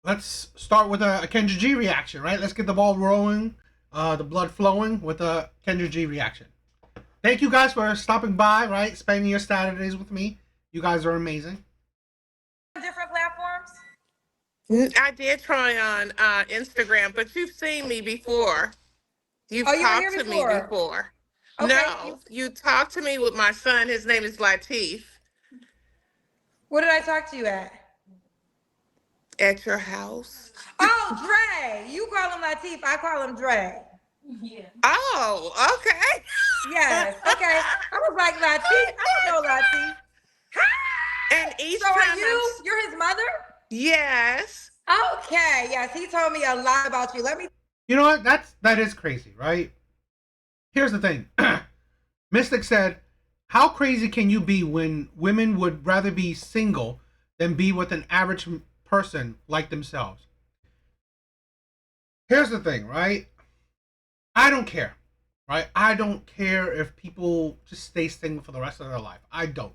let's start with a Kendra G reaction, right? Let's get the ball rolling, the blood flowing with a Kendra G reaction. Thank you guys for stopping by, right? Spending your Saturdays with me. You guys are amazing. Different platforms? I did try on Instagram, but you've seen me before. You've Oh, you were talked here to me before. before. Okay. No, you talked to me with my son. His name is Latif. What did I talk to you at? At your house. Oh, Dre. You call him Latif. I call him Dre. Oh, okay. Yes. Okay. I was like, Latif. I don't know Latif. And each So are time you're his mother? yes. Okay. Yes. He told me a lot about you. Let me. You know what? That is crazy, right? Here's the thing. Mystic said, "How crazy can you be when women would rather be single than be with an average person like themselves?" Here's the thing, right? I don't care, right? I don't care if people just stay single for the rest of their life. I don't.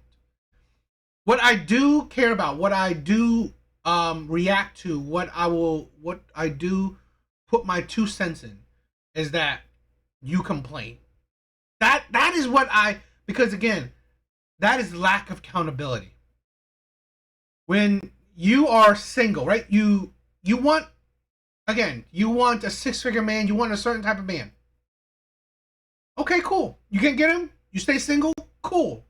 What I do care about, what I do react to, what I do put my 2 cents in, is that you complain. That is what because again, that is lack of accountability. When you are single, right? You want, again, you want a 6-figure man, you want a certain type of man. Okay, cool. You can't get him, you stay single, cool.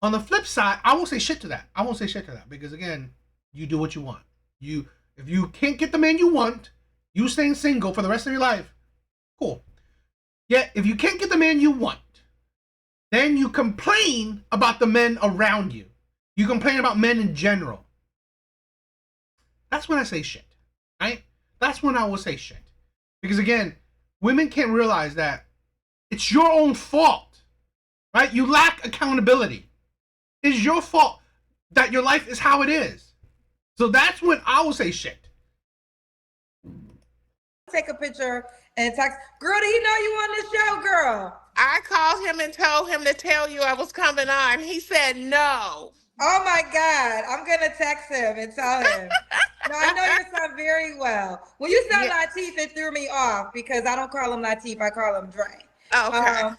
On the flip side, I won't say shit to that. I won't say shit to that because again, you do what you want. If you can't get the man you want, you staying single for the rest of your life, cool. Yet if you can't get the man you want, then you complain about the men around you. You complain about men in general. That's when I say shit, right? That's when I will say shit. Because again, women can't realize that it's your own fault, right? You lack accountability. It's your fault that your life is how it is. So that's when I will say shit. Take a picture and text. Girl, did he know you on this show, girl? I called him and told him to tell you I was coming on. He said no. Oh my God. I'm going to text him and tell him. No, I know your son very well. When you said Yeah. Latif, it threw me off because I don't call him Latif. I call him Dre. Okay. All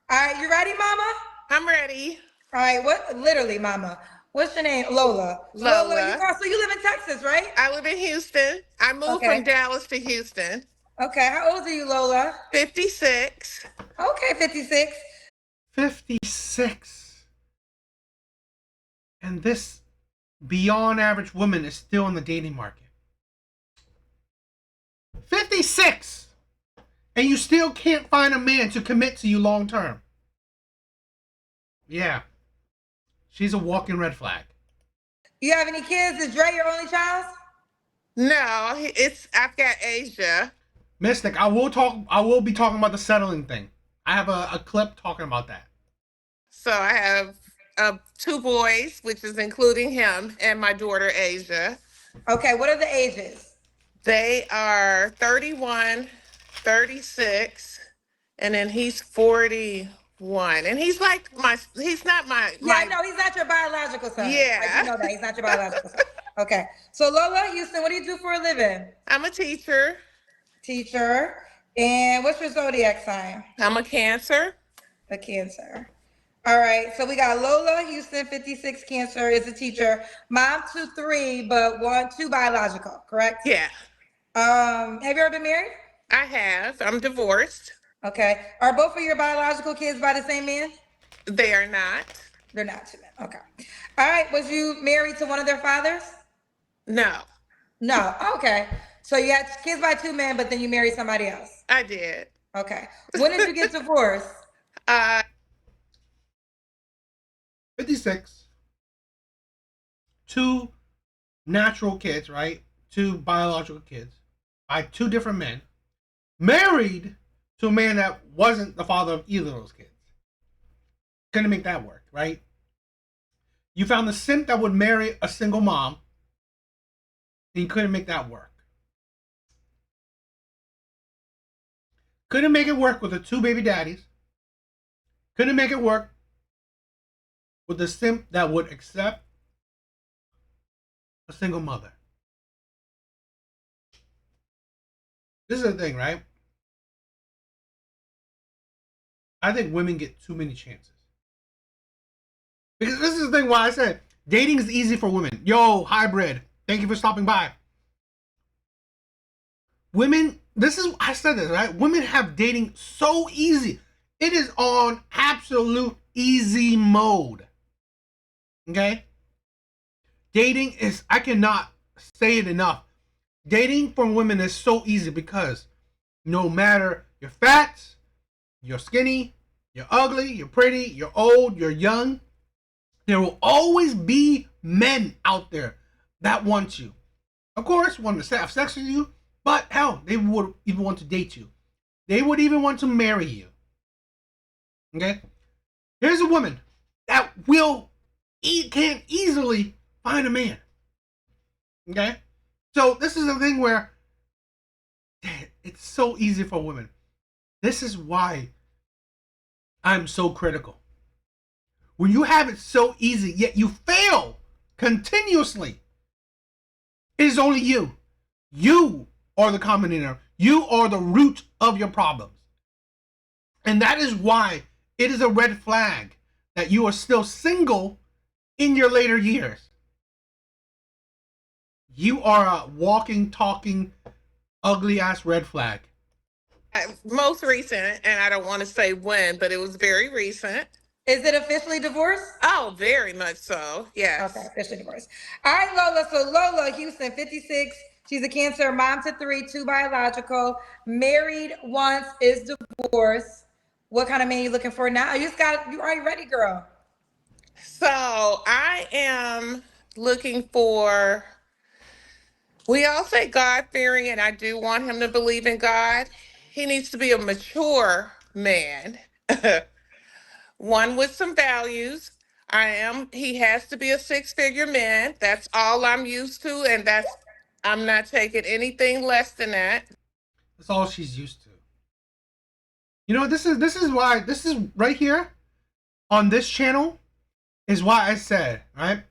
right, you ready, Mama? I'm ready. All right, literally, Mama. What's your name? Lola. Lola. So you live in Texas, right? I live in Houston. I moved from Okay. Dallas to Houston. Okay, how old are you, Lola? 56. Okay, 56. 56. And this beyond average woman is still in the dating market. 56. And you still can't find a man to commit to you long term. Yeah. She's a walking red flag. You have any kids? Is Dre your only child? No, I've got Asia. Mystic, I will be talking about the settling thing. I have a clip talking about that. So I have 2 boys, which is including him, and my daughter Asia. Okay, what are the ages? They are 31, 36, and then he's 41. And he's not Yeah, no, he's not your biological son. Yeah. You know that. He's not your biological son. Okay. So Lola Houston, what do you do for a living? I'm a teacher. Teacher. And what's your zodiac sign? I'm a Cancer. A Cancer. All right. So we got Lola Houston, 56, Cancer, is a teacher. Mom 2-3, but 1-2 biological, correct? Yeah, Have you ever been married? I have. I'm divorced. Okay. Are both of your biological kids by the same man? They are not. They're not two men. Okay. All right. Was you married to one of their fathers? No, No. Okay. So you had kids by 2 men, but then you married somebody else. I did. Okay. When did you get divorced? 56. 2 natural kids, right? 2 biological kids by 2 different men. Married to a man that wasn't the father of either of those kids. Couldn't make that work, right? You found the simp that would marry a single mom, and you couldn't make that work. Couldn't make it work with the 2 baby daddies. Couldn't make it work with the simp that would accept a single mother. This is the thing, right? I think women get too many chances. Because this is the thing why I said dating is easy for women. Yo, hybrid, thank you for stopping by. Women, I said this, right? Women have dating so easy. It is on absolute easy mode. Okay? Dating is, I cannot say it enough. Dating for women is so easy because no matter you're fat, you're skinny, you're ugly, you're pretty, you're old, you're young, there will always be men out there that want you. Of course, want to have sex with you, but hell, they would even want to date you. They would even want to marry you. Okay? Here's a woman that can't easily find a man. Okay? So this is the thing where it's so easy for women. This is why I'm so critical. When you have it so easy, yet you fail continuously, it is only you. You are the common denominator. You are the root of your problems. And that is why it is a red flag that you are still single in your later years. You are a walking, talking, ugly ass red flag. Most recent, and I don't want to say when, but it was very recent. Is it officially divorced? Oh, very much so. Yes. Okay, officially divorced. All right, Lola. So Lola Houston, 56. She's a Cancer, mom to 3, 2 biological, married once, is divorced. What kind of man you looking for now? You already ready, girl. So I am looking for, we all say God fearing, and I do want him to believe in God. He needs to be a mature man, one with some values. He has to be a 6-figure man. That's all I'm used to, and I'm not taking anything less than that. That's all she's used to. You know, this is right here on this channel is why I said, right?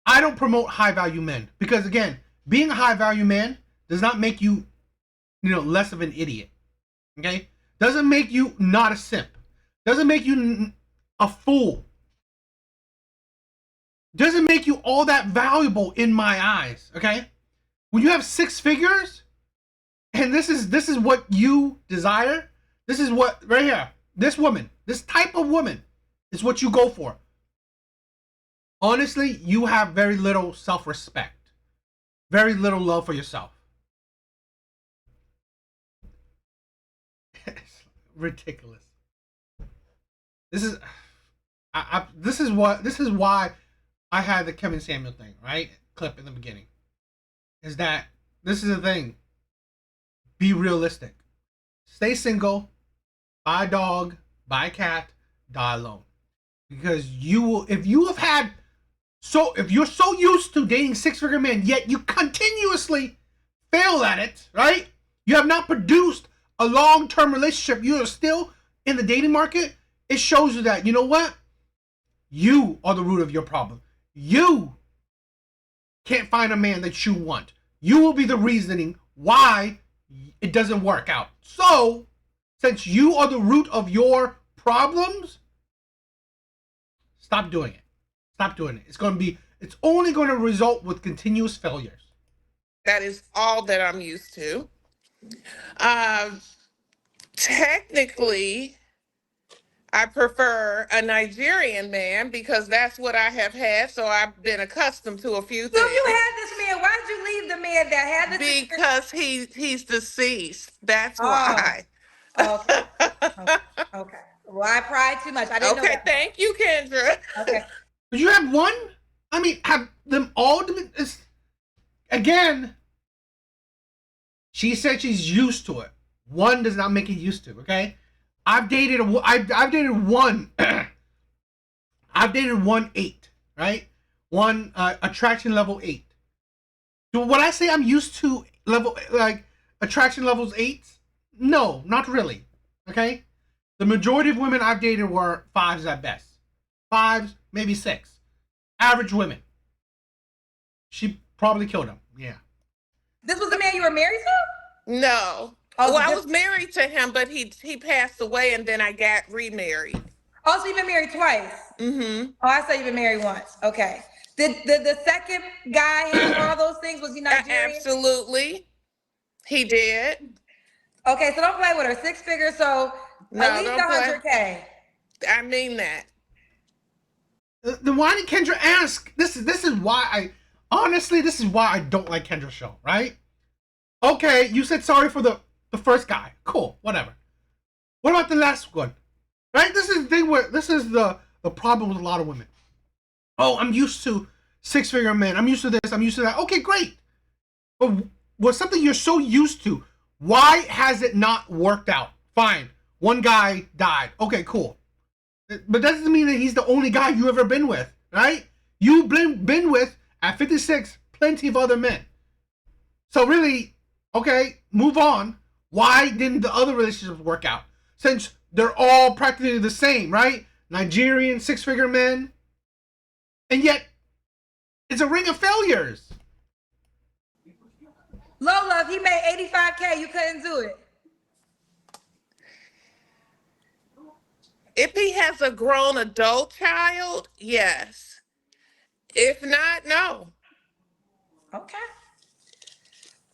I don't promote high value men because again, being a high value man does not make you, less of an idiot. Okay? Doesn't make you not a simp. Doesn't make you a fool. Doesn't make you all that valuable in my eyes. Okay? When you have 6 figures, and this is what you desire, this is what right here, this woman, this type of woman is what you go for. Honestly, you have very little self-respect, very little love for yourself. It's ridiculous. This is why I had the Kevin Samuel thing, right? Clip in the beginning. Is that this is the thing. Be realistic. Stay single. Buy a dog. Buy a cat. Die alone. Because you will, if you're so used to dating 6-figure men, yet you continuously fail at it, right? You have not produced a long-term relationship. You are still in the dating market. It shows you that, you know what? You are the root of your problem. You can't find a man that you want. You will be the reasoning why it doesn't work out. So, since you are the root of your problems, stop doing it. Stop doing it. It's only going to result with continuous failures. That is all that I'm used to. Technically, I prefer a Nigerian man because that's what I have had. So I've been accustomed to a few So things. you had this man. Why did you leave the man that had the Because he's deceased. That's why. Okay. Okay. Well, I pried too much. I didn't know Okay, that. thank you, Kendra. Okay. Did you have one? I mean, have them all? Again, she said she's used to it. One does not make it used to. Okay, I've dated one. I've dated 8, right? One attraction level 8. So when I say I'm used to attraction levels 8, no, not really. Okay, the majority of women I've dated were 5s at best. 5s, maybe 6. Average women. She probably killed him. Yeah. This was the man you were married to? No. Oh, Well, it's a I was different. married to him, but he passed away, and then I got remarried. Oh, so you've been married twice. Mm-hmm. Oh, I saw you've been married once. Okay. Did the second guy have all those things? Was he Nigerian? Absolutely, he did. Okay, so don't play with her. Six figures, so at No, least don't play. 100K. I mean that. Then why did Kendra ask? This is why I honestly this is why I don't like Kendra's show, right? Okay, you said sorry for the first guy. Cool, whatever. What about the last one? Right? This is the thing where this is the problem with a lot of women. Oh, I'm used to six-figure men. I'm used to this. I'm used to that. Okay, great. But was something you're so used to, why has it not worked out? Fine. One guy died. Okay, cool. But that doesn't mean that he's the only guy you ever been with, right? You've been with, at 56, plenty of other men. So really, okay, move on. Why didn't the other relationships work out? Since they're all practically the same, right? Nigerian six-figure men. And yet, it's a ring of failures. Lola, if he made 85K, you couldn't do it. If he has a grown adult child, yes. If not, no. Okay.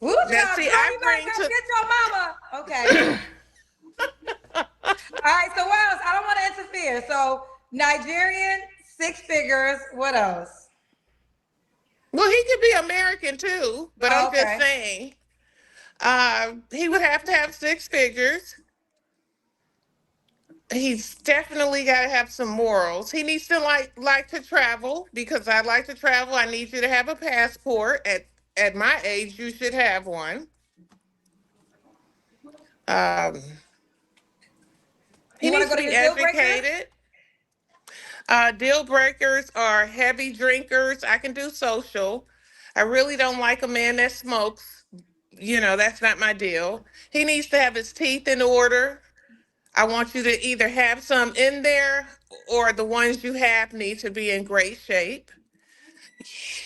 Woo, Now, child, see, girl, I you better bring go to get your mama. Okay. All right, so what else? I don't want to interfere. So Nigerian, six figures. What else? well, he could be American too, but Oh, I'm just okay. saying, he would have to have six figures. He's definitely got to have some morals. He needs to like to travel because I like to travel. I need you to have a passport. At my age, you should have one. Um, he You want to needs go to to be your deal breakers? educated. Deal breakers are heavy drinkers. I can do social. I really don't like a man that smokes. You know, that's not my deal. He needs to have his teeth in order. I want you to either have some in there or the ones you have need to be in great shape.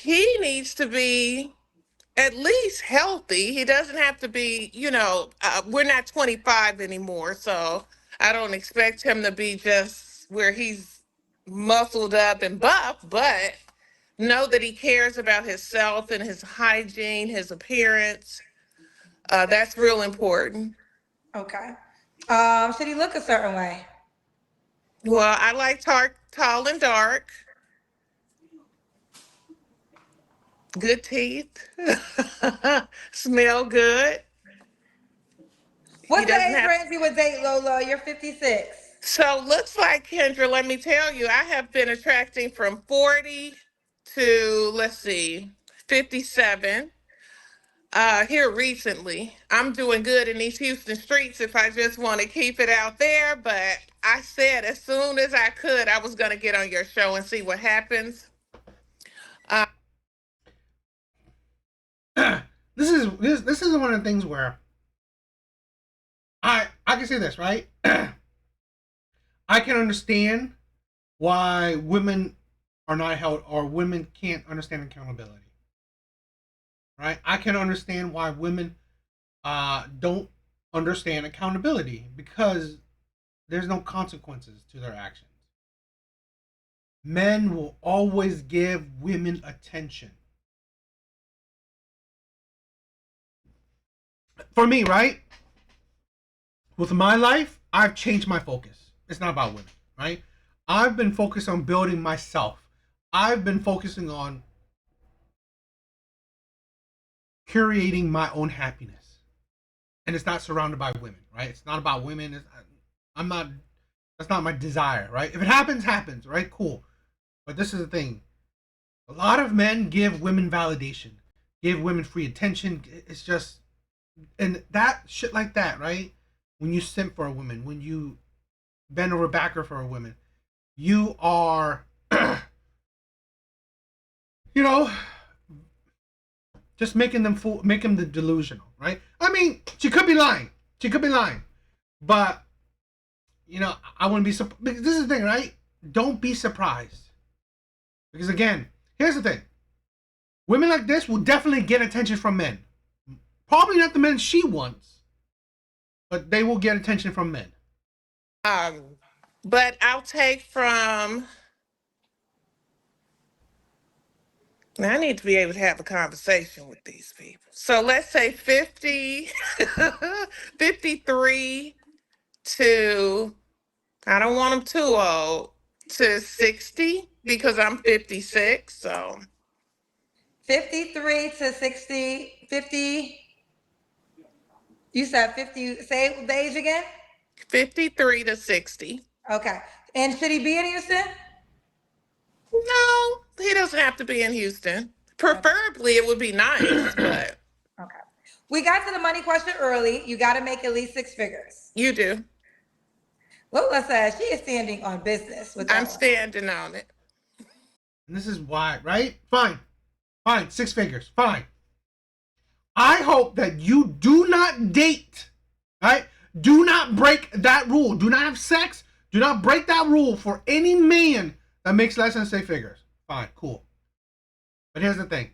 He needs to be at least healthy. He doesn't have to be, we're not 25 anymore, so I don't expect him to be just where he's muscled up and buff, but know that he cares about himself and his hygiene, his appearance. That's real important. Okay. Should he look a certain way? Well, I like tall and dark, good teeth, smell good. He What's the doesn't age have. range you would date, Lola? You're 56. So looks like Kendra, let me tell you, I have been attracting from 40 to let's see, 57. Here recently. I'm doing good in these Houston streets if I just want to keep it out there, but I said as soon as I could I was gonna get on your show and see what happens. Uh, This is one of the things where I can say this, right? I can understand why women are not held or women can't understand accountability. Right? I can understand why women don't understand accountability because there's no consequences to their actions. Men will always give women attention. For me, right? With my life, I've changed my focus. It's not about women, right? I've been focused on building myself. I've been focusing on curating my own happiness. And it's not surrounded by women, right? It's not about women. I'm not, that's not my desire, right? If it happens, happens, right? Cool. But this is the thing. A lot of men give women validation, give women free attention. It's just, and that shit like that, right? When you simp for a woman, when you bend over backer for a woman, you are, you know, just making them fool, making them delusional, right? I mean, she could be lying. She could be lying, but you know, I wouldn't be surprised. This is the thing, right? Don't be surprised, because again, here's the thing: women like this will definitely get attention from men. Probably not the men she wants, but they will get attention from men. But I'll take from. Now, I need to be able to have a conversation with these people. So let's say 50, 53 to, I don't want them too old, to 60 because I'm 56. So 53 to 60, 50. You said 50. Say the age again. 53 to 60. Okay. And should he be in Houston? No, he doesn't have to be in Houston. Preferably, it would be nice, but Okay. We got to the money question early. You got to make at least 6 figures. you do. Lola says she is standing on business with that I'm one. standing on it. And this is why, right? Fine. 6 figures. Fine. I hope that you do not date, right? Do not break that rule. Do not have sex. Do not break that rule for any man that makes less than 6 figures. Fine, cool. But here's the thing.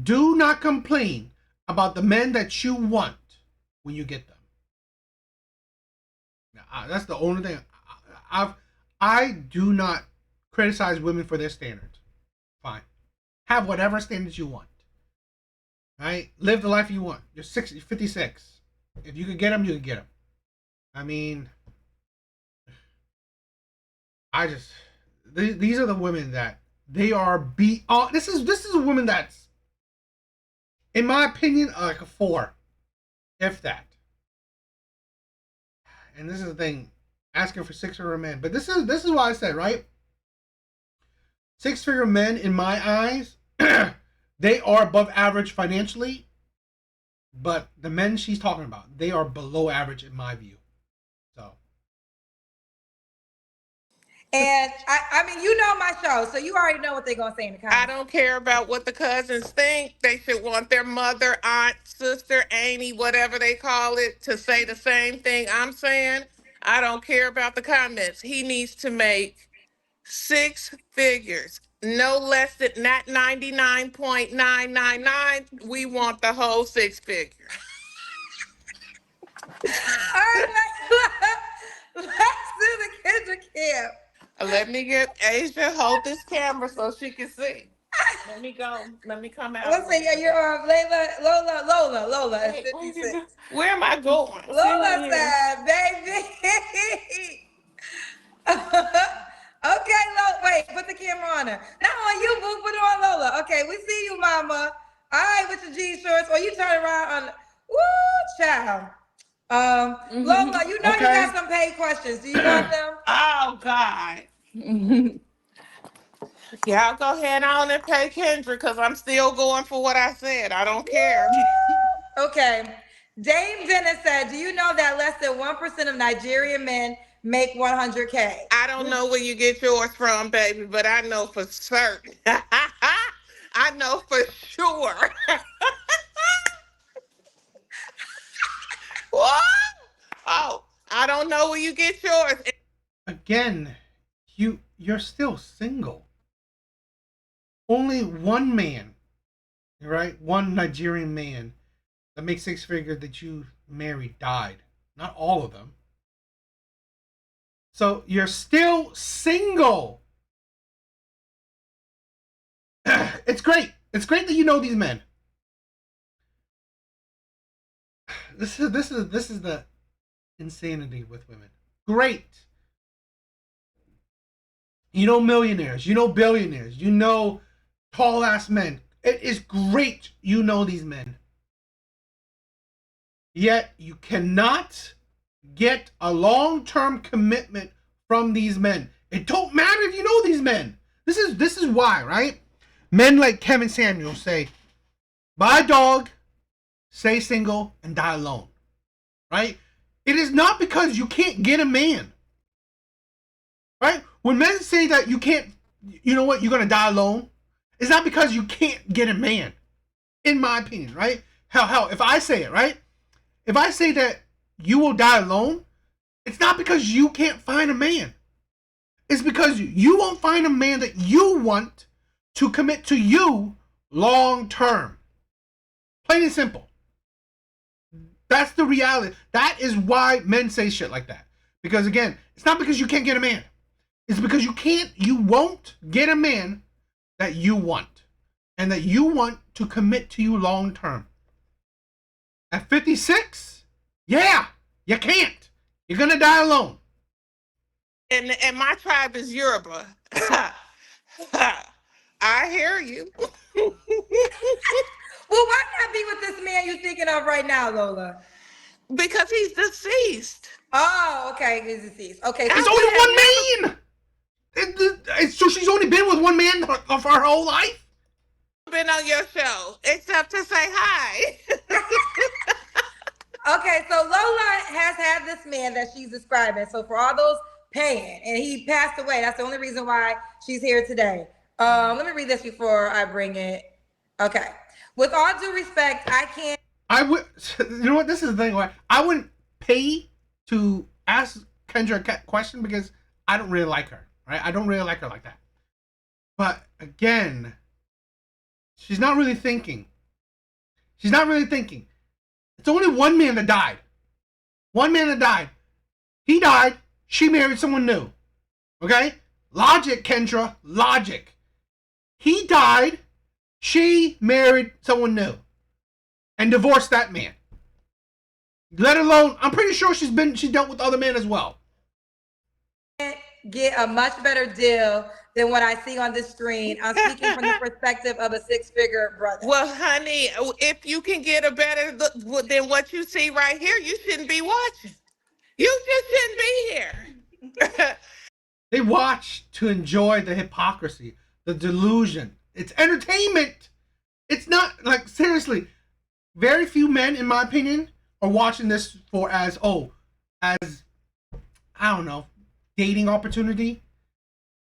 Do not complain about the men that you want when you get them. That's the only thing. I do not criticize women for their standards. Fine. Have whatever standards you want. Right? Live the life you want. You're 56. If you could get them, you could get them. I mean, these are the women that they are beyond. This is a woman that's, in my opinion, like a 4, if that. And this is the thing, asking for 6-figure men. But this is why I said, right? 6-figure men, in my eyes, they are above average financially. But the men she's talking about, they are below average in my view. So. And I mean, you know my show, so you already know what they're gonna say in the comments. I don't care about what the cousins think. They should want their mother, aunt, sister, auntie, whatever they call it, to say the same thing I'm saying. I don't care about the comments. He needs to make 6 figures, no less than not 99.999. We want the whole 6 figure. All right, let's do the Kendrick camp. Let me get Asia hold this camera so she can see. Let me go. Let me come out. Let's see, you're Lola. Wait, It's wait, 56. where am I going? Lola said, baby. Okay, Lola. Wait, put the camera on her. Not on you, boo. Put it on Lola. Okay, we see you, mama. All right, with your jean shorts. Or you turn around on. Woo, child. Lola, you know you got some paid questions. Do you want them? Oh God. Y'all go ahead on and pay Kendra because I'm still going for what I said. I don't care. Okay. Dame Dennis said, do you know that less than 1% of Nigerian men make 100K? I don't know where you get yours from, baby, but I know for certain. I know for sure. What? Oh, I don't know where you get yours. Again, you're still single. Only one man, right? One Nigerian man that makes 6 figures that you married died. Not all of them. So you're still single. It's great. It's great that you know these men. This is the insanity with women. Great. You know millionaires. You know billionaires. You know tall ass men. It is great you know these men. Yet you cannot get a long-term commitment from these men. It don't matter if you know these men. This is why, right? Men like Kevin Samuels say, buy dog, stay single, and die alone. Right? It is not because you can't get a man. Right? When men say that you can't, you know what, you're going to die alone, it's not because you can't get a man. In my opinion, right? Hell, if I say it, right? If I say that you will die alone, it's not because you can't find a man. It's because you won't find a man that you want to commit to you long term. Plain and simple. That's the reality. That is why men say shit like that. Because again, it's not because you can't get a man. It's because you won't get a man that you want. And that you want to commit to you long term. At 56, yeah, you can't. You're gonna die alone. And my tribe is Yoruba. I hear you. Well, why not be with this man you're thinking of right now, Lola? Because he's deceased. Oh, okay, he's deceased. Okay, There's so only one man. So she's only been with one man for her whole life. Been on your show except to say hi. okay, so Lola has had this man that she's describing. So for all those paying, and he passed away. That's the only reason why she's here today. Let me read this before I bring it. Okay. With all due respect, I can't. I would. You know what? This is the thing. Where I wouldn't pay to ask Kendra a question because I don't really like her. Right? I don't really like her like that. But again, she's not really thinking. She's not really thinking. It's only one man that died. One man that died. He died. She married someone new. Okay? Logic, Kendra. Logic. He died. She married someone new. And divorced that man. Let alone, I'm pretty sure she dealt with other men as well. Get a much better deal than what I see on the screen. I'm speaking from the perspective of a six-figure brother. Well, honey, if you can get a better look than what you see right here, you shouldn't be watching. You just shouldn't be here. They watch to enjoy the hypocrisy, the delusion. It's entertainment. It's not, like, seriously, very few men, in my opinion, are watching this for as I don't know, dating opportunity.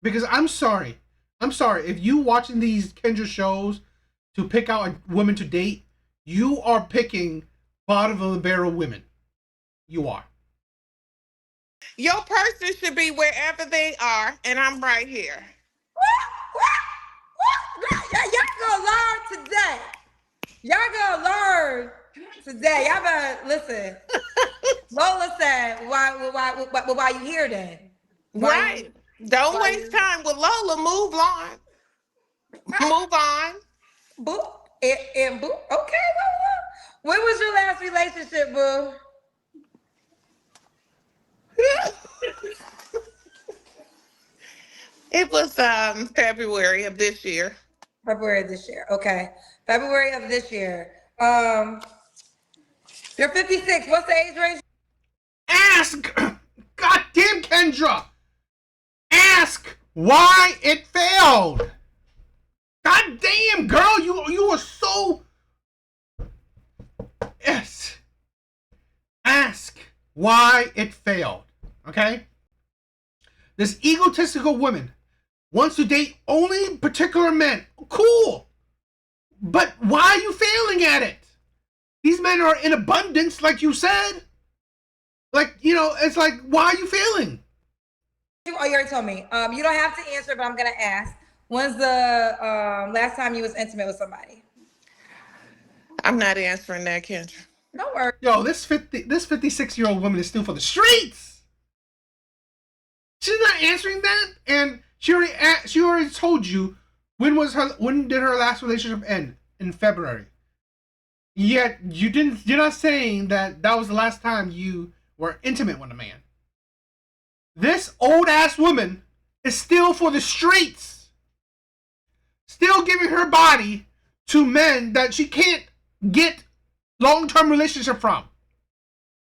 Because I'm sorry, if you watching these Kendra shows to pick out a woman to date, you are picking bottom of the barrel women. You are. Your person should be wherever they are, and I'm right here. Y'all gonna learn today. Y'all gonna learn today. Y'all better listen. Lola said, why you here then? Right. Don't waste time with Lola. Move on. Move on. Boo. And boo. Okay, Lola. When was your last relationship, boo? It was February of this year. February of this year. Okay. February of this year. You're 56. What's the age range? Ask! Goddamn Kendra! Ask why it failed! Goddamn girl, you are so... Yes. Ask why it failed. Okay? This egotistical woman wants to date only particular men. Cool. But why are you failing at it? These men are in abundance, like you said. Like, you know, it's like, why are you failing? Oh, you already told me. You don't have to answer, but I'm gonna ask. When's the last time you was intimate with somebody? I'm not answering that, Kendra. Don't worry. Yo, this 56-year-old woman is still for the streets. She's not answering that, and she already told you when did her last relationship end? In February. Yet you're not saying that was the last time you were intimate with a man. This old ass woman is still for the streets. Still giving her body to men that she can't get long-term relationship from.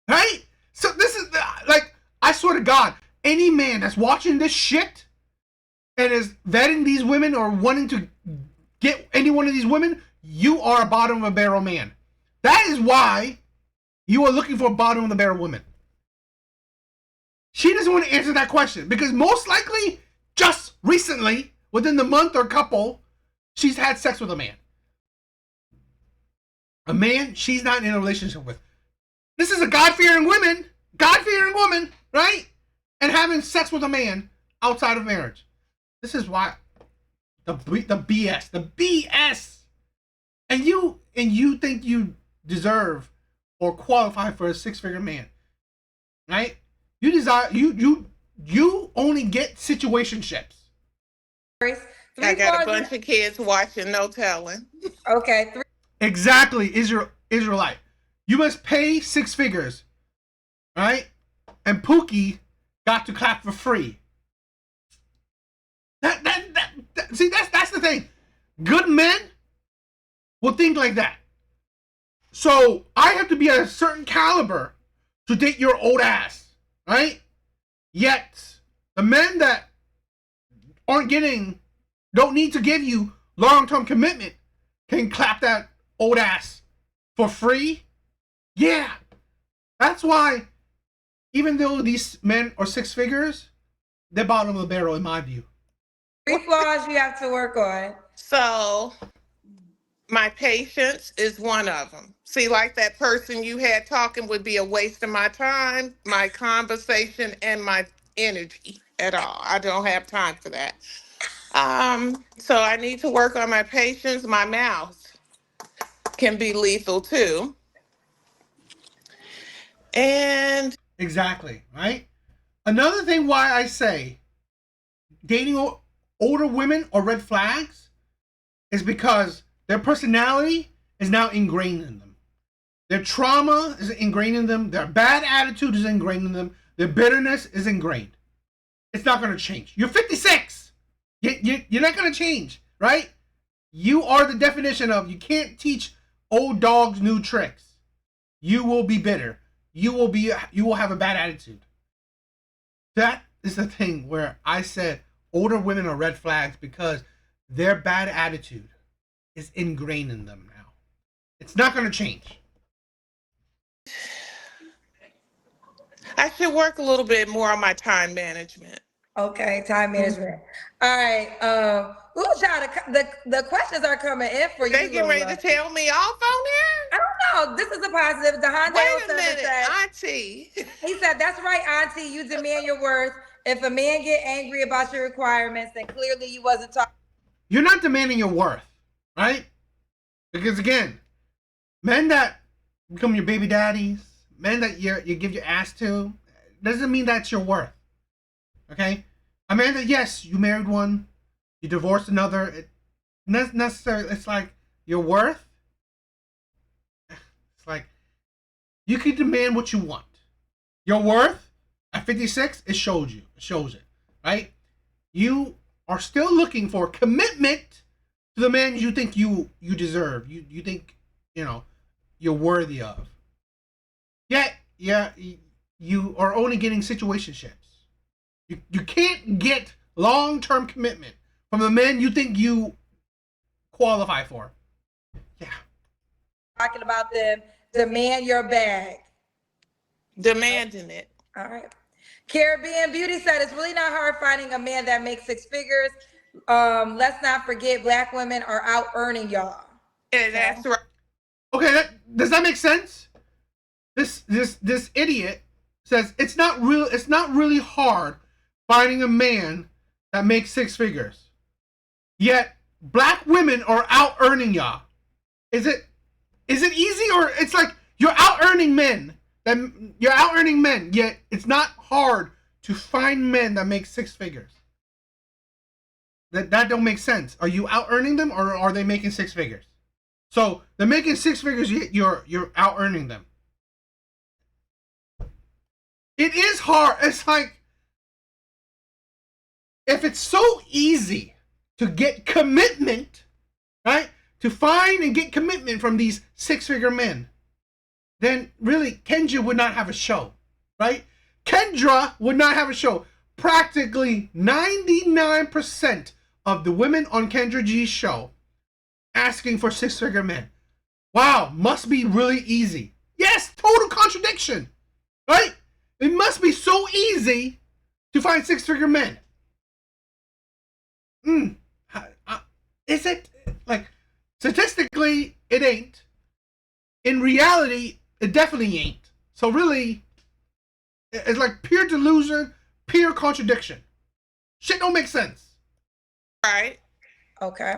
Right? So this is like, I swear to God, any man that's watching this shit and is vetting these women or wanting to get any one of these women, you are a bottom of a barrel man. That is why you are looking for a bottom of the barrel woman. She doesn't want to answer that question because most likely, just recently, within the month or couple, she's had sex with a man. A man she's not in a relationship with. This is a God-fearing woman, right? And having sex with a man outside of marriage. This is why the BS. And you think you deserve or qualify for a six-figure man, right? You desire you only get situationships. Three I got a flaws. bunch of kids watching, no telling. Okay. Exactly, Israelite. You must pay six figures, right? And Pookie got to clap for free. See, that's the thing. Good men will think like that. So I have to be a certain caliber to date your old ass, right? Yet the men that don't need to give you long-term commitment can clap that old ass for free. Yeah, that's why even though these men are six figures, they're bottom of the barrel in my view. 3 flaws you have to work on. So my patience is one of them. See, like that person you had talking would be a waste of my time, my conversation, and my energy at all. I don't have time for that. So I need to work on my patience. My mouth can be lethal too. And Exactly, right? Another thing why I say dating older women are red flags is because their personality is now ingrained in them. Their trauma is ingrained in them. Their bad attitude is ingrained in them. Their bitterness is ingrained. It's not going to change. You're 56. You're not going to change, right? You are the definition of you can't teach old dogs new tricks. You will be bitter. You will have a bad attitude. That is the thing where I said older women are red flags because their bad attitude is ingrained in them now. It's not going to change. I should work a little bit more on my time management. Okay, time management. All right. Ooh, child, the questions are coming in for you. They getting ready to tell me off on I don't know. This is a positive. DeHonda there? Wait a minute, said, Auntie. he said, that's right, Auntie. You demand your worth. If a man get angry about your requirements, then clearly you wasn't talking. You're not demanding your worth, right? Because again, men that become your baby daddies, men that you give your ass to, doesn't mean that's your worth. Okay? A man that, yes, you married one, you divorced another, it necessarily, it's like your worth. It's like you can demand what you want. Your worth at 56, it shows it, right? You are still looking for commitment to the man you think you deserve. You think, you're worthy of. Yet, yeah, you are only getting situationships. You can't get long-term commitment from the men you think you qualify for. Yeah. Talking about them. Demand your bag. Demanding it. All right. Caribbean Beauty said it's really not hard finding a man that makes six figures. Let's not forget Black women are out earning y'all. Yeah, that's right. Okay, does that make sense? This idiot says it's not really hard finding a man that makes six figures. Yet Black women are out earning y'all. Is it easy, or it's like you're out earning men? You're out earning men, yet it's not hard to find men that make six figures. That don't make sense. Are you out earning them, or are they making six figures? So they're making six figures, yet you're out earning them. It is hard. It's like if it's so easy to get commitment, right? To find and get commitment from these six-figure men, then really Kendra would not have a show, right? Kendra would not have a show. Practically 99% of the women on Kendra G's show asking for six-figure men. Wow, must be really easy. Yes, total contradiction, right? It must be so easy to find six-figure men. Is it? Like, statistically, it ain't. In reality, it definitely ain't. So really, it's like pure delusion, pure contradiction. Shit don't make sense. Right. Okay.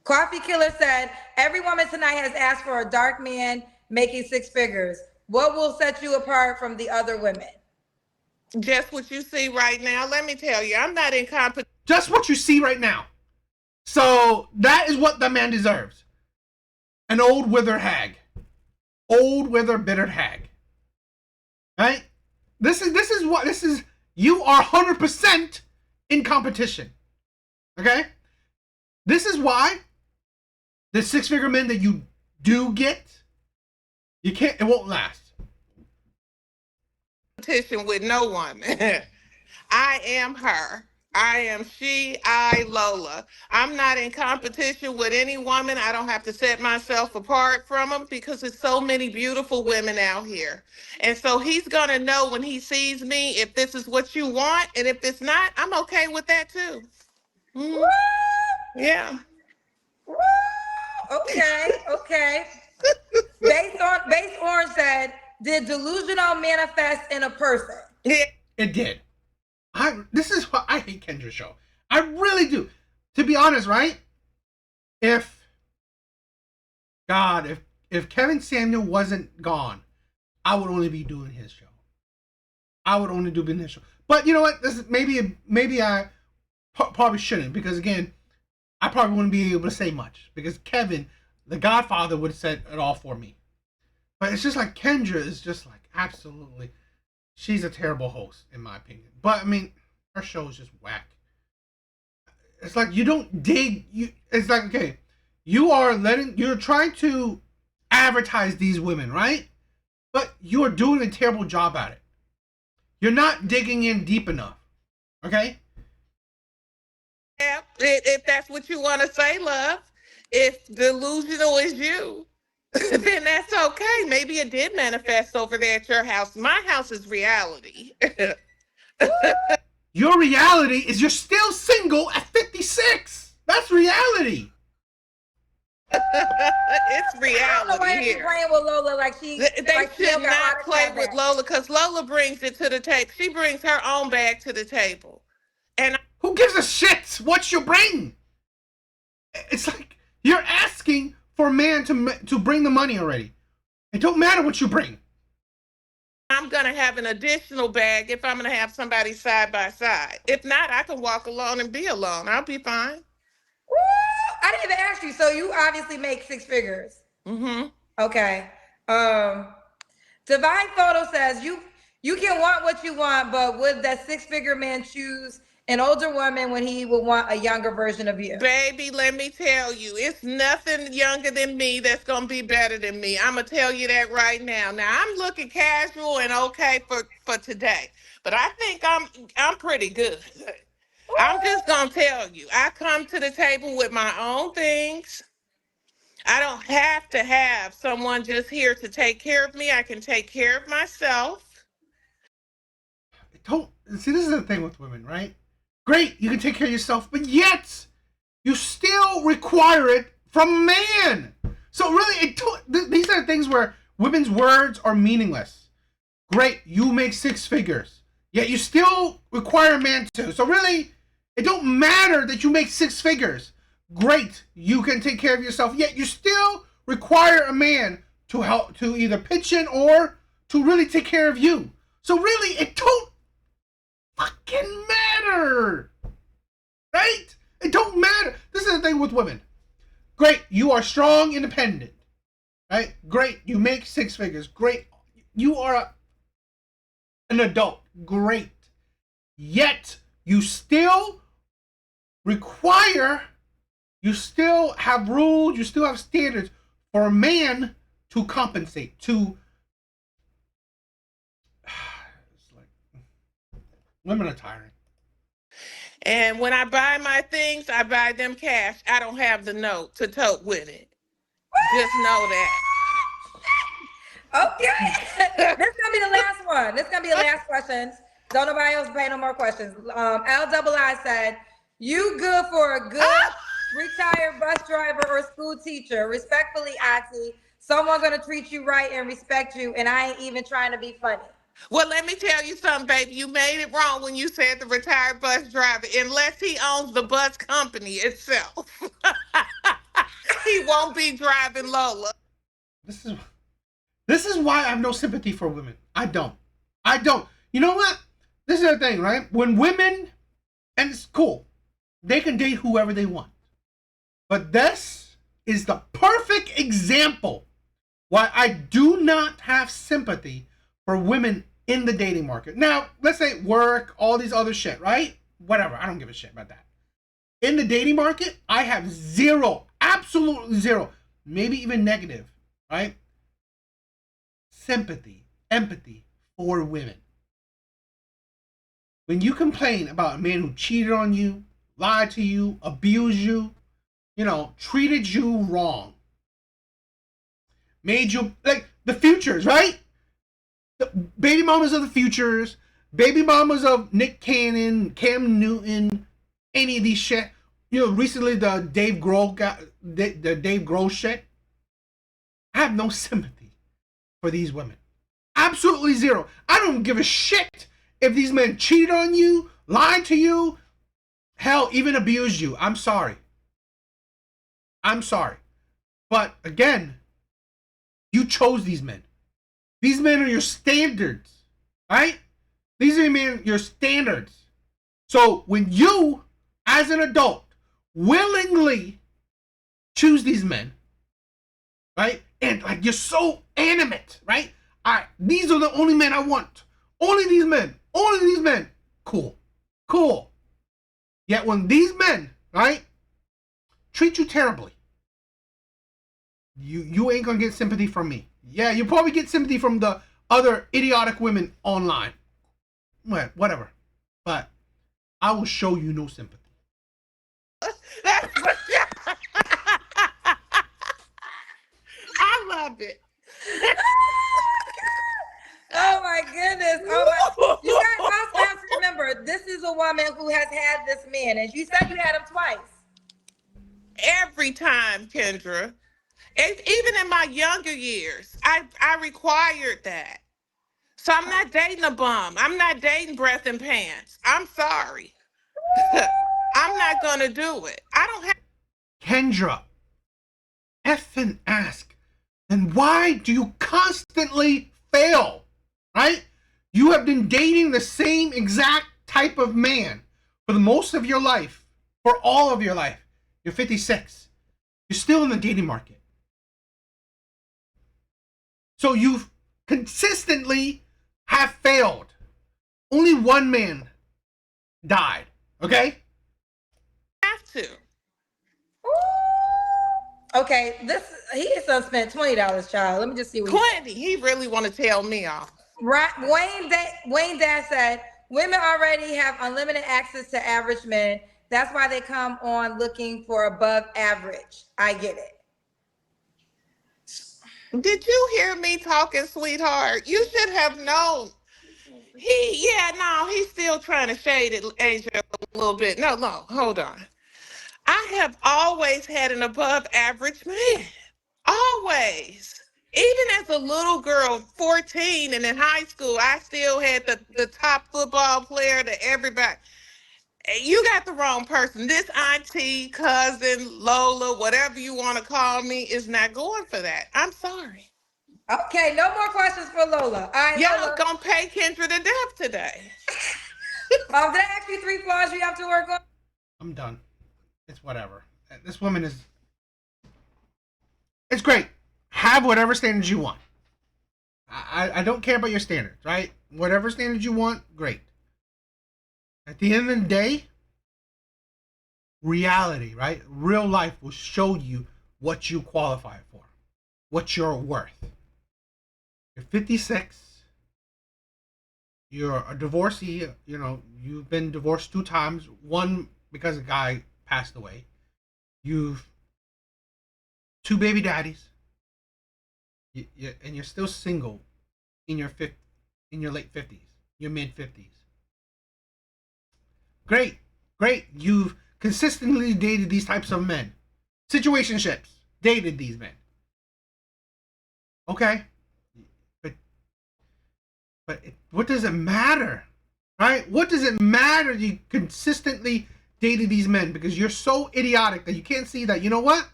Coffee Killer said, every woman tonight has asked for a dark man making six figures. What will set you apart from the other women? Just what you see right now. Let me tell you, I'm not in competition. Just what you see right now. So that is what the man deserves. An old withered hag. Old withered bittered hag. Right? This is what this is. You are 100% in competition. Okay? This is why the six-figure men that you do get, you can't, it won't last. With no woman. I am her. I am she, I, Lola. I'm not in competition with any woman. I don't have to set myself apart from them because there's so many beautiful women out here. And so he's going to know when he sees me if this is what you want. And if it's not, I'm okay with that too. Mm, yeah. Woo! Okay, okay. Base Orange said, did delusional manifest in a person? Yeah. It did. This is why I hate Kendra's show. I really do. To be honest, right? If Kevin Samuel wasn't gone, I would only be doing his show. I would only do his show. But you know what? This is maybe I probably shouldn't, because again, I probably wouldn't be able to say much because Kevin, the Godfather, would have said it all for me. But it's just like Kendra is just like absolutely, she's a terrible host in my opinion. But I mean, her show is just whack. It's like you don't dig. It's like, okay, you're trying to advertise these women, right? But you are doing a terrible job at it. You're not digging in deep enough. Okay? Yeah, if that's what you want to say, love. If delusional is you, then that's okay. Maybe it did manifest over there at your house. My house is reality. Your reality is you're still single at 56. That's reality. It's reality here. Playing with Lola like she. They like should not play with Lola because Lola brings it to the table. She brings her own bag to the table. And who gives a shit what you bring? It's like you're asking for a man to bring the money already. It don't matter what you bring. I'm going to have an additional bag if I'm going to have somebody side by side. If not, I can walk alone and be alone. I'll be fine. Woo! I didn't even ask you. So you obviously make six figures. Mm-hmm. Okay. Divine Photo says you can want what you want, but would that six-figure man choose an older woman when he would want a younger version of you? Baby, let me tell you, it's nothing younger than me that's going to be better than me. I'm going to tell you that right now. Now, I'm looking casual and okay for today, but I think I'm pretty good. I'm just going to tell you, I come to the table with my own things. I don't have to have someone just here to take care of me. I can take care of myself. Don't see, this is the thing with women, right? Great, you can take care of yourself, but yet you still require it from a man. So really, these are things where women's words are meaningless. Great, you make six figures, yet you still require a man to. So really, it don't matter that you make six figures. Great, you can take care of yourself, yet you still require a man to help, to either pitch in or to really take care of you. So really, it don't fucking matter, right? It don't matter. This is the thing with women. Great, you are strong, independent, right? Great, you make six figures. Great, you are an adult. Great, yet you still require, you still have rules, you still have standards for a man to compensate, to women are tiring. And when I buy my things, I buy them cash. I don't have the note to tote with it. Just know that. Okay. This is gonna be the last one. This is gonna be the last questions. Don't nobody else pay no more questions. L-double-I said, you good for a good retired bus driver or school teacher. Respectfully, Ati, someone gonna treat you right and respect you, and I ain't even trying to be funny. Well, let me tell you something, baby. You made it wrong when you said the retired bus driver, unless he owns the bus company itself. He won't be driving Lola. This This is why I have no sympathy for women. I don't. You know what? This is the thing, right? When women, and it's cool, they can date whoever they want. But this is the perfect example why I do not have sympathy for women in the dating market. Now, let's say work, all these other shit, right? Whatever. I don't give a shit about that. In the dating market, I have zero, absolutely zero, maybe even negative, right? Sympathy, empathy for women. When you complain about a man who cheated on you, lied to you, abused you, treated you wrong, made you, like, the futures, right? The baby mamas of the futures, baby mamas of Nick Cannon, Cam Newton, any of these shit. Recently the Dave Grohl shit. I have no sympathy for these women. Absolutely zero. I don't give a shit if these men cheated on you, lied to you, hell, even abused you. I'm sorry. But again, you chose these men. These men are your standards, right? These are your standards. So when you, as an adult, willingly choose these men, right? And like you're so animate, right? All right, these are the only men I want. Only these men. Cool. Yet when these men, right, treat you terribly, you ain't gonna get sympathy from me. Yeah, you probably get sympathy from the other idiotic women online. Whatever. But I will show you no sympathy. I love it. Oh my goodness. You guys also have to remember, this is a woman who has had this man, and you said you had him twice. Every time, Kendra. Even in my younger years, I required that. So I'm not dating a bum. I'm not dating breath and pants. I'm sorry. I'm not going to do it. I don't have... Kendra, effing ask, then why do you constantly fail, right? You have been dating the same exact type of man for the most of your life, for all of your life. You're 56. You're still in the dating market. So you've consistently have failed. Only one man died, okay? Have to. Okay, he is spent $20, child. Let me just see what 20. He really want to tell me off. Right, Wayne Dad said women already have unlimited access to average men. That's why they come on looking for above average. I get it. Did you hear me talking, sweetheart? You should have known. He's still trying to shade it, Asia, a little bit. No, hold on. I have always had an above average man. Always. Even as a little girl, 14, and in high school, I still had the top football player to everybody. You got the wrong person. This auntie, cousin, Lola, whatever you want to call me, is not going for that. I'm sorry. Okay, no more questions for Lola. All right, Y'all Lola. gonna pay Kendra to death today. Did I ask you 3 flaws you have to work on? I'm done. It's whatever. This woman is... It's great. Have whatever standards you want. I don't care about your standards, right? Whatever standards you want, great. At the end of the day, reality, right? Real life will show you what you qualify for, what you're worth. You're 56. You're a divorcee. You've been divorced 2 times. One because a guy passed away. You've 2 baby daddies. And you're still single in your late 50s, your mid 50s. Great. You've consistently dated these types of men. Situationships. Dated these men. Okay. But what does it matter? Right? What does it matter you consistently dated these men? Because you're so idiotic that you can't see that, you know what?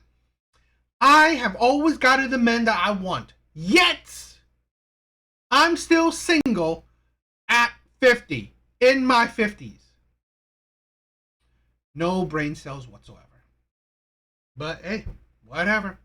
I have always gotten the men that I want. Yet, I'm still single at 50, in my 50s. No brain cells whatsoever. But hey, whatever.